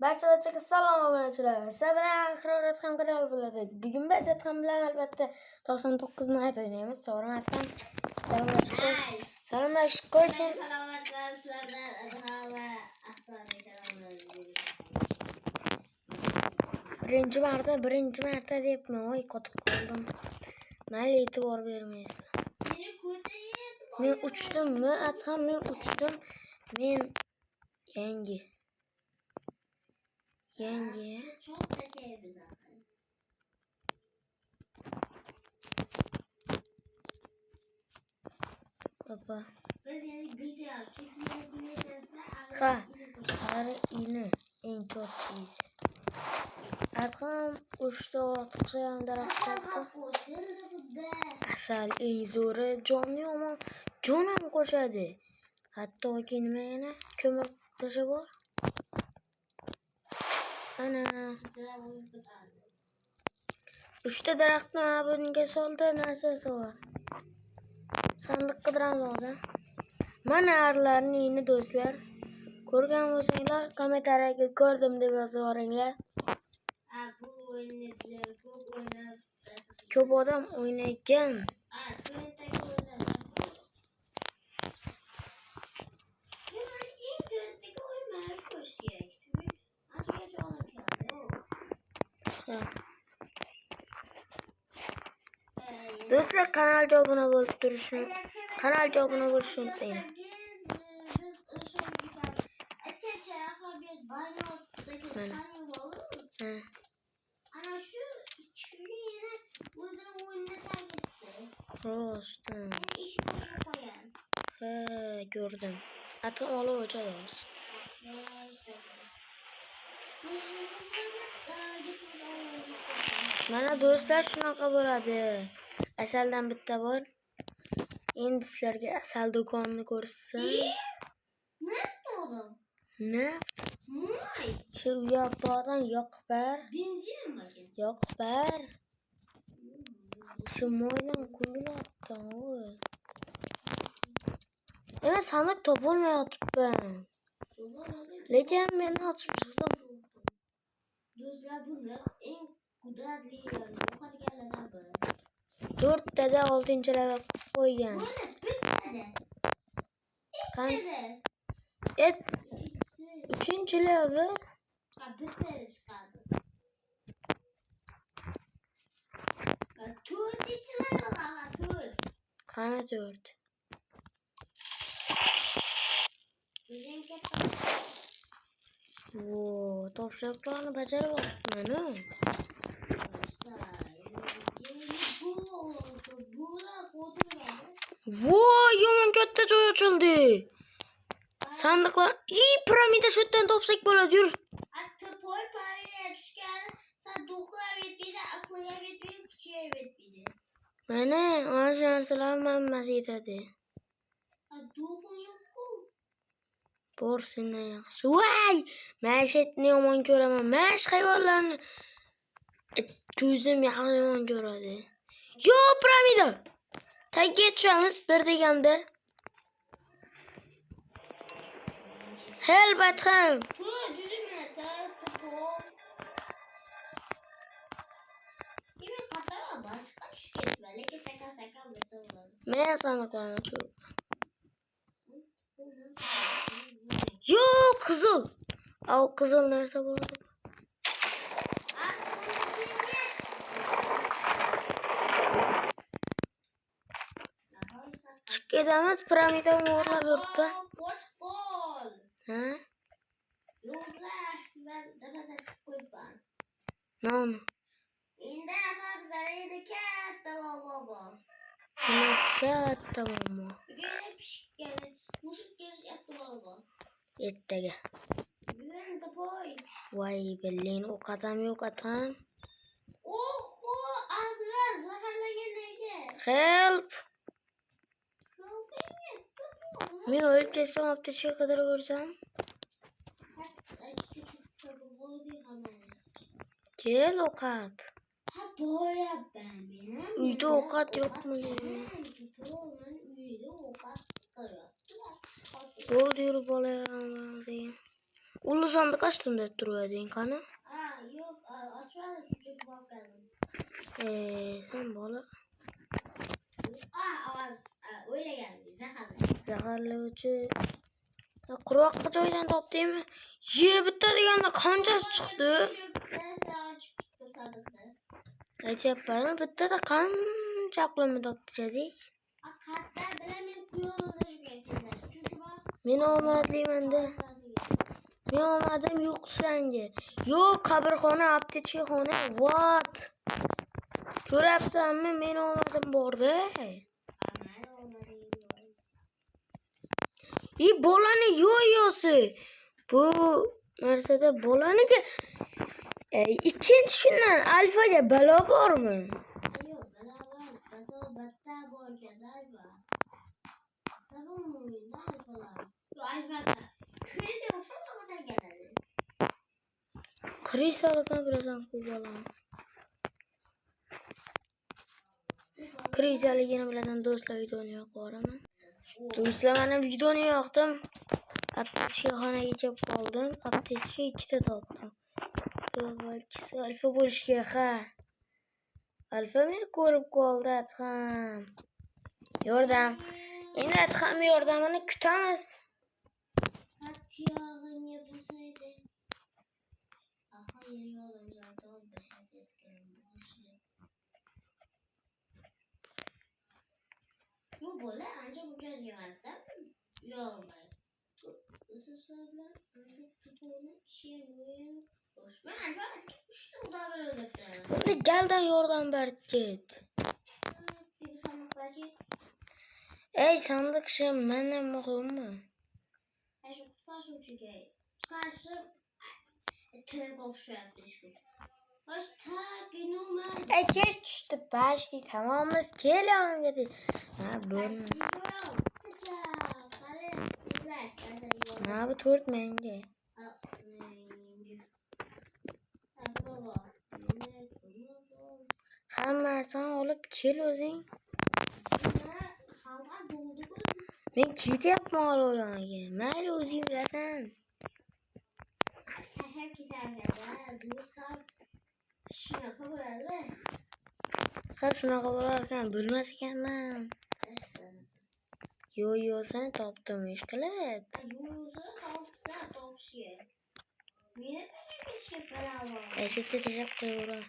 Barchaga salom obunachilar. Sizlar bilan Harorat ham kanal bo'ladi. Bugun biz ham bilan albatta 99 ni aytamiz. To'g'rimi aytsam? Salomlashib qo'ysin. Salomatlar sizlardan Adha va Ahsanga salomlar. Birinchi marta debman. Voy, qotib qoldim. Mayli, e'tibor bermaysiz. Men uchdimmi? Atam men uchdim. Men yangi. Çok da sevdi zaten. Baba. Biz yani gidiyor. Çünkü Ha, arı iğne en çok iyisi. Atam uçta ortaçı yanında rastladı. Asal en zoru canlı ama canım koşadı. Hatta o kelimeye kömür taşı var. Ana. Üçte daraxtni bunga soldi, narsasi bor. Sandiq qidiramiz hozir. Mana arlarni yeni do'stlar. Ko'rgan bo'lsanglar, kommentariyaga ko'rdim deb yozib yuboringlar. Bu oyunu ko'p o'ynab. Ko'p odam o'ynagan. Do'stlar, kanalga obuna bo'lib turishni, kanalga obuna bo'lishni unutmang. Mana. Ana şu ikili yine uzun oyununa takipte. Rostdan. İş boşuna koyan. He, gördüm. Atım olib o'chadi. Mana do'stlar, shunaqa bo'ladi. Asaldan bitta bor. Endi sizlarga asal do'konini ko'rsam. Neft oğlum. Neft? Moy. Shu yoqdan yoqbar. Benzin mi bakın? Yoqbar. Shu moydan quyulyapti. Endi sandiq topolmayapman. Lekin men ochib chiqdim. Do'stlar, bunlar eng qudratli yo'qotganlardan biri. 4 tada 6-lavha qo'ygan. Mana bittada. Qancha? 3-lavha. Ha, bittada chiqadi. Va 4-lavha, 4. Qani 4? Vo, topshiriqlarni bajarib o'tibman. Voy, yomon katta joy ochildi. Sandiqlar, piramida shu yerdan topsak bo'ladi, yur. Hatta poy paraya tushgani, sen do'qlar yetmaydi, aqlga yetmaydi, kuchga yetmaydi. Mana, ana shu narsalar hammasi yetadi. Do'qim yo'q-ku. Bor sendan yaxshi. Voy, mashitni yomon ko'raman. Mash hayvonlarni ko'zim yomon ko'radi. Yo, piramida. Tagiga tushamiz bir deganda. Helbat ham. Bu düzüme tapol. Yine katava başka şey etme. Lekin saka mesela. Men sandiqlarni chu. Yo, qizil. Av qizil narsa bo'ladi. Chiqib ketamiz, piramida o'g'irlab yuribdi. Ha? Yo'qlar, men dabada chiqib qo'yibman. Nima? Endi har zarida katta bobo. Katta muammo. Bugun pishgan, mushuk kelishyapti bobo. Ertaga. Bugun tapoy. Voy, bellin o'qatam yo'q atam. Oho, ag'lar zaharlagan ekan. Help. Men o'lib ketsam, aptechka qidirib yursam. Kel o'qat. Ha, boyabman men. Uyda o'qat yo'qmi deyman. Uyda o'qat qilyapti. Bo'ldi, yurib olaman. Ulu sandık açtım da duruyordun kanı. Aa yok açmadım çünkü bak geldim. Sen böyle Öyle geldi zaharlı. zaharlıcı. Ya kuraklı joydan toplayayım mı? Bitti degende kancası çıktı. Acaba bitti de kançaklı mı toplayacaktık? Hatta bilemeyin kuyruğları getirdiler. Çünkü bak. Men olmadıyım de. Men olmadım yok sence. Yok kabirxona, aptechixona. What? Ko'rapsanmi men olmadim borda. Bolani yo'yo'si. Bu narsada bolaniga ikkinchi kundan alfaga balo bormi? Yok bana var. Batta boykalar var. Sabun muydu alfalar? Yok alfa. Köyde yoksa da geldi. Krisalıdan birazdan kubalan. Krisaligini bilan do'stlar videoni ko'raman. Do'stlar mana videoni yoqdim. Aptechixonaga kelib qoldim. Aptechi ikkita topdim. Ikisi alfa bo'lishi kerak ha. Alfa meni ko'rib qoldi Adham. Yordam. Endi Adham yordamini kutamiz. Hatiyog'in ne bo'lsaydi. Aha yer yo'llarda Yok böyle ancak ucuz yemezler. Yok. Isısırlar. Ancak tıpkı şey böyle. Ben alfa işte o da böyle ödekler. Endi geldan yordam berib ket. Bir sandıklar Ey sandıkçı meni muhimmi? şu karşı çünkü. Karşı telefon şu yaptı işte. Hoş ta günüme. Kech tushdi bashdi tamommiz keling dedi. Ha bo'ldi. Mana bu 4 menga. Hammasini olib kel o'zing. Men ketyapman o yonaga. Mayli o'zing bilasan. Ha shunaqa bo'lar ekan, bilmas ekanman. Yo'sini topdim ishqilib. Eshikda tashab qo'yaver.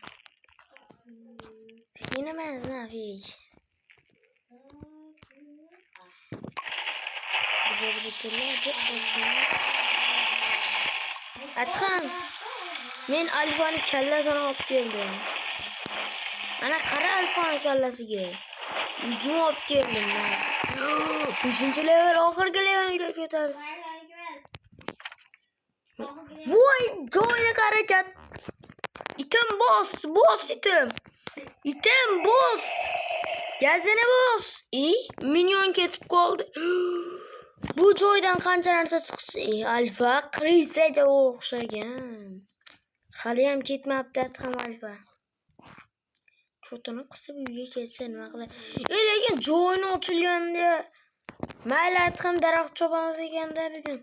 Seni men nafis. Bichir-bichirlar deb qo'shing. Adham, men alfani kallasini olib keldim. Mana qara alfani kallasiga. O'zim olib keldim. 5-level oxirgi levelga ko'tarsiz. Voy, joyni qarakat. Itim boss itim. Itim boss. Gazini boss. Minyon ketib qoldi. Bu joydan qancha narsa chiqishi. Alfa Krisaga o'xshagan. Hali ham ketmabdi Adham alfa. Chotini qisib uyga ketsa nima qiladi? Lekin joyni ochilganda mayli Adham daraxt chopamiz ekanda bugun.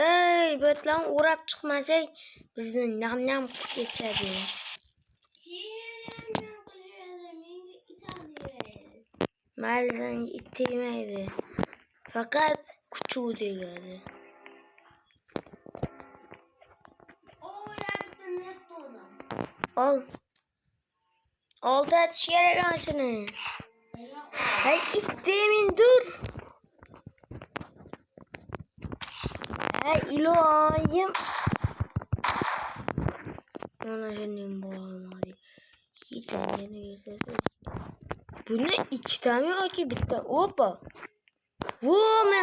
Ey, botlan o'rab chiqmasak bizni nam qilib ketadi. Mayli senga it tegmaydi. Faqat kuchuv tegadi. Ol. Oldi atish kerak ana shuni. Hay ittemin dur. Hay ilohim. Mana shuni bo'lmadi. Itini yersiz. Buni ikkitami yoki bitta? Opa. Vome.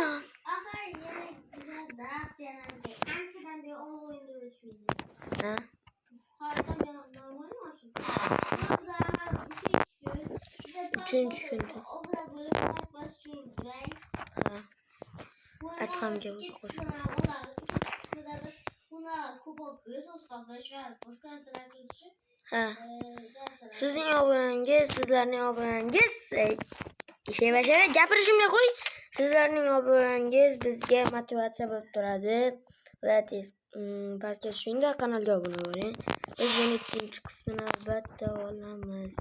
Aha yana güzel daraxt yanadi. Anchadan beri o'yinda o'tmaydi. Ha? Yuqoridan beri normal ochib. Uchinchi kunda. Ha. Adhamga qo'shib. Ha. Sizning obunangiz, sizlarning obunangiz Ishlayverishadi. Gapirishimga qo'y. Sizlarning obunangiz bizga motivatsiya bo'lib turadi. Ular pastga tushingda kanalga obuna bo'ling. Biz buni ikkinchi qismini albatta olamiz.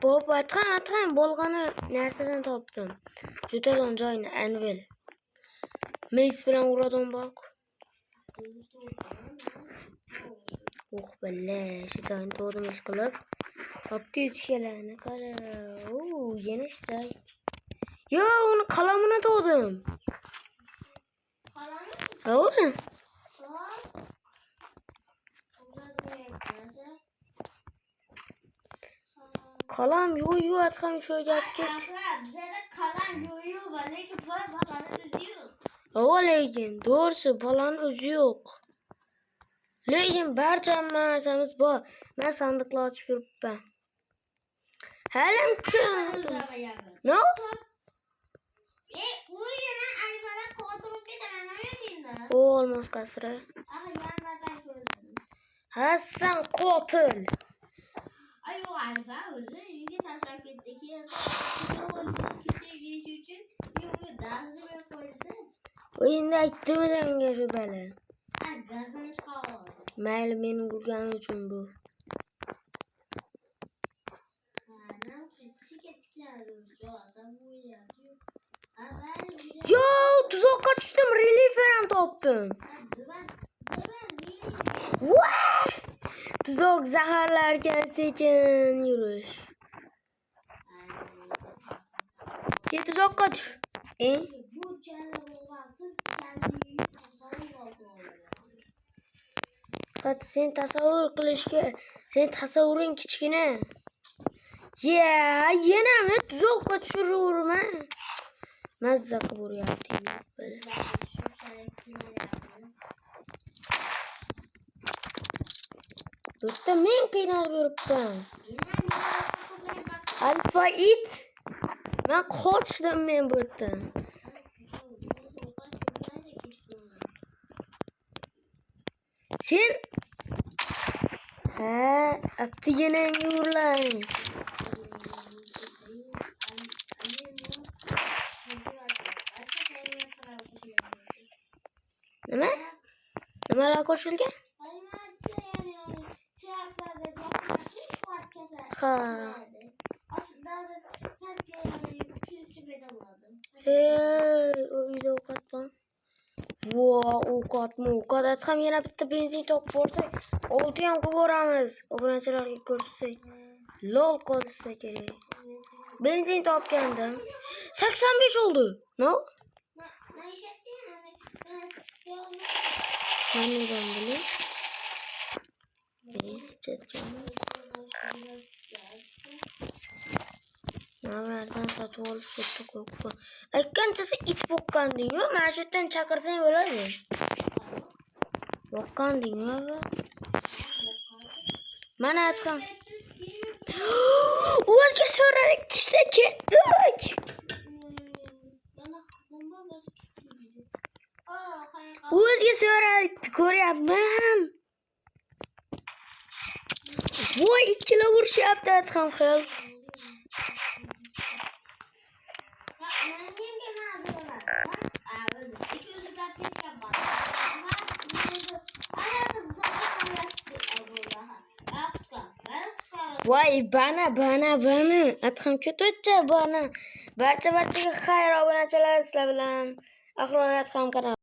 Hop, atqan bo'lg'ani narsadan topdim. Jutadan joyni anvil. Mace bilan uradim bak. Balla, shu joyni to'g'ri qilib, topdi ichkalarni qara. Yana shuday. Yo, uni qalamini to'g'dim. Qalammi? Qalam yo atqan shu gapga. Bizda qalam yo'q, lekin balani o'zi yo'q. Lekin doğrusu balani o'zi yo'q. Lekin barcha narsamiz bor. Men sandiqlar ochib yuribman. Halimchun. No? Olmaz kasra. Hasan qotil. Ayo Alfa o'zi uyga tashlab ketdi. Keyin O'yinda aytdim senga shu bala. gazdan chiqardi. Mayli meni urgani uchun bu. Yo, tuzoqqa tushdim, relifer ham topdim. Tuzoq zaharlarga sekin yurish. Tuzoqqa tush. Sen tasavvur qilishga, sen tasavvuring kichkina. Yana men tuzoqqa tushiraverman. Mazza qilib uryapti böyle. Bitta men qiynalib yuribman. Alfa it. Men qochdim men bu yerdan. Sen aptigina yurlang. Nima? Nimalar qo'shilgan? Ha. Uyda ovqat bor. Ovqat ham yana bitta benzin topib bo'lsak, olti ham qilib boramiz. Obunachilarga ko'rsatak. Lol qolsa kerak. Benzin topgandim. 85 oldu. No? Ben neden bileyim? Navrardan satib olib sotib qo'yibdi. Aytganchasi it boqqanding-ku, mana shu yerdan chaqirsang bo'ladi. Boqqanding-ku. Mana aytgan. O'zga so'ralik tushsa ketdik. O'zga so'ralik ko'ryapman. Voy, ikkala urishyapti aytgan xil. Voy, bana. Atxam ketayotdi bana. Barchaga xayr obunachilar sizlar bilan. Axlorat ham kanal.